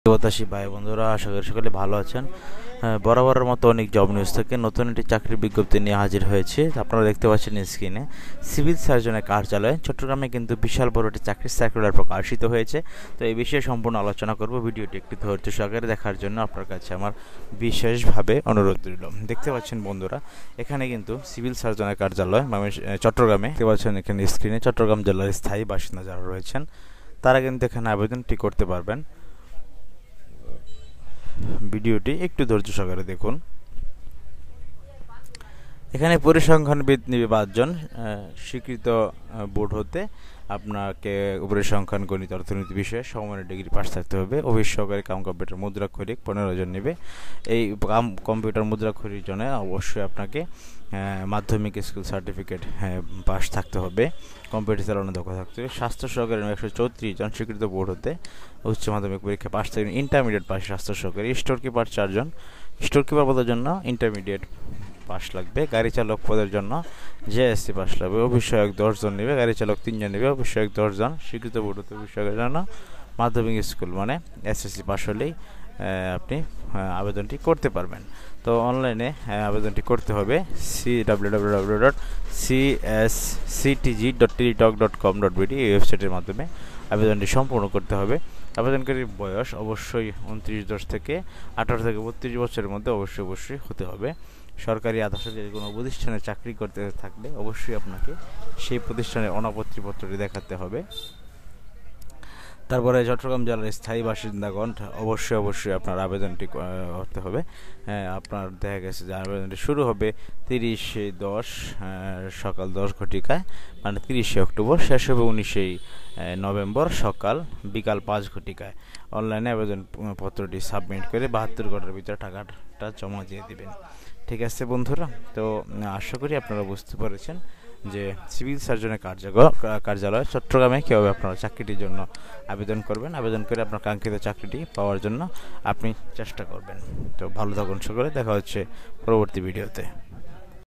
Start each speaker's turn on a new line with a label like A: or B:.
A: প্রত্যাশী ভাই বন্ধুরা, আশা করি সকলে ভালো আছেন। বরাবরের মতো অনেক জব নিউজ থেকে নতুন একটি চাকরির বিজ্ঞপ্তি নিয়ে হাজির হয়েছে। আপনারা দেখতে পাচ্ছেন স্ক্রিনে সিভিল সার্জনের কার্যালয় চট্টগ্রামে কিন্তু বিশাল বড় একটি চাকরির সার্কুলার প্রকাশিত হয়েছে। তো এই বিষয়ে সম্পূর্ণ আলোচনা করব। ভিডিওটি একটু ধৈর্য সহকারে দেখার জন্য আপনার কাছে আমার বিশেষভাবে অনুরোধ রইল। দেখতে পাচ্ছেন বন্ধুরা, এখানে কিন্তু সিভিল সার্জনের কার্যালয় চট্টগ্রামে দেখতে পাচ্ছেন এখানে স্ক্রিনে চট্টগ্রাম জেলার স্থায়ী বাসিন্দা যারা রয়েছেন তারা কিন্তু এখানে আবেদনটি করতে পারবেন। ভিডিওটি একটু ধৈর্য সহকারে দেখুন। এখানে পরিসংখ্যানবিদ নিবে 5 জন স্বীকৃত বোর্ড হতে। আপনাকে পরিসংখ্যান, গণিত, অর্থনীতি বিষয়ে সমমানের ডিগ্রি পাস থাকতে হবে। অফিস সহকারী কাম কম্পিউটার মুদ্রাক্ষরিক 15 জন নেবে। এই কম্পিউটার মুদ্রাক্ষরিক জন্য অবশ্যই আপনাকে মাধ্যমিক স্কুল সার্টিফিকেট পাস থাকতে হবে। কম্পিউটার চালানো দক্ষতা থাকতে হবে। স্বাস্থ্য সহকারী 134 জন স্বীকৃত বোর্ড হতে উচ্চ মাধ্যমিক পরীক্ষা পাস থাকবেন। ইন্টারমিডিয়েট পাস স্বাস্থ্য সহকারী। স্টোর কিপার 4 জন। স্টোর কিপার পদের জন্য ইন্টারমিডিয়েট পাস লাগবে। গাড়ি চালক পদের জন্য জেএসসি পাস লাগবে। অভিষয়ক 10 জন নেবে। গাড়ি চালক 3 জন নেবে। অভিষয়ক 10 জন। স্বীকৃত বোর্ড হতে অভিষয়কের জন্য মাধ্যমিক স্কুল মানে এসএসসি পাস হলেই আপনি আবেদনটি করতে পারবেন। তো অনলাইনে আবেদনটি করতে হবে www.csctg.teletalk.com.bd এই ওয়েবসাইটের মাধ্যমে আবেদনটি সম্পূর্ণ করতে হবে। আবেদনকারীর বয়স অবশ্যই 29 থেকে 18 থেকে 32 বছরের মধ্যে অবশ্যই হতে হবে। সরকারি আধা সরকারি কোনো প্রতিষ্ঠানে চাকরি করতে থাকলে অবশ্যই আপনাকে সেই প্রতিষ্ঠানের অনাপত্তিপত্রটি দেখাতে হবে। তারপরে চট্টগ্রাম জেলার স্থায়ী বাসিন্দাগণ অবশ্যই আপনার আবেদনটি করতে হবে। আপনার দেখা গেছে যে আবেদনটি শুরু হবে 30-10 সকাল 10 ঘটিকায়, মানে 30 অক্টোবর, শেষ হবে 19 নভেম্বর বিকাল 5 ঘটিকায়। অনলাইনে আবেদনপত্রটি সাবমিট করে 72 ঘন্টার ভিতরে টাকাটা জমা দিয়ে দিবেন। ঠিক আছে বন্ধুরা, তো আশা করি আপনারা বুঝতে পেরেছেন যে সিভিল সার্জনের কার্যালয় চট্টগ্রামে কীভাবে আপনারা চাকরিটির জন্য আবেদন করবেন। আবেদন করে আপনার কাঙ্ক্ষিত চাকরিটি পাওয়ার জন্য আপনি চেষ্টা করবেন। তো ভালো থাকুন সকলে, দেখা হচ্ছে পরবর্তী ভিডিওতে।